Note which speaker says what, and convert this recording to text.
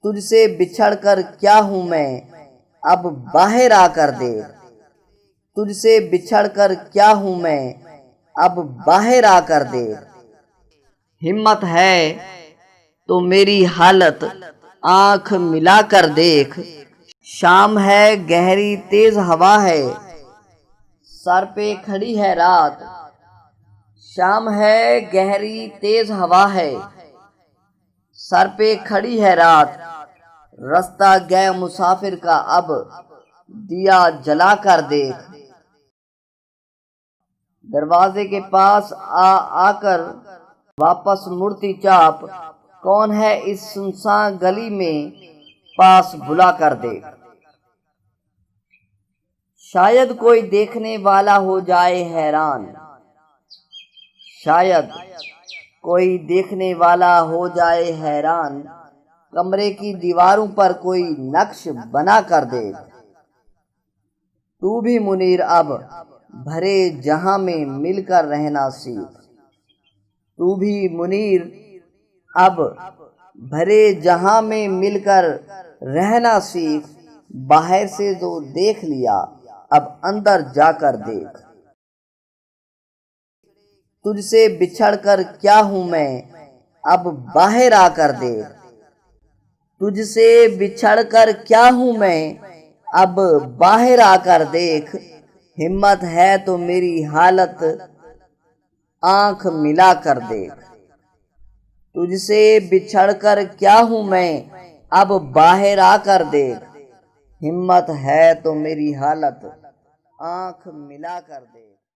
Speaker 1: तुझसे बिछड़ कर क्या हूँ मैं, अब बाहर आकर देख। तुझसे बिछड़ कर क्या हूँ मैं, अब बाहर आकर देख। हिम्मत है तो मेरी हालत आंख मिला कर देख। शाम है गहरी तेज हवा है, सर पे खड़ी है रात। शाम है गहरी तेज हवा है, सर पे खड़ी है रात। रास्ता गए मुसाफिर का अब दिया जला कर देख। दरवाजे के पास आकर वापस मुड़ती चाप, कौन है इस सुनसान गली में पास बुला कर देख। शायद कोई देखने वाला हो जाए हैरान, शायद कोई देखने वाला हो जाए हैरान। कमरे की दीवारों पर कोई नक्श बना कर देख। तू भी मुनीर अब भरे जहां में मिलकर रहना सीख। तू भी मुनीर अब भरे जहां में मिलकर रहना सीख। बाहर से जो देख लिया अब अंदर जाकर देख। तुझसे बिछड़ कर क्या हूँ मैं, अब बाहर आकर देख। तुझसे बिछड़ कर क्या हूँ मैं, अब बाहर आकर देख। हिम्मत है तो मेरी हालत आंख मिला कर देख। तुझसे बिछड़ कर क्या हूँ मैं, अब बाहर आकर देख। हिम्मत है तो मेरी हालत आंख मिला कर देख।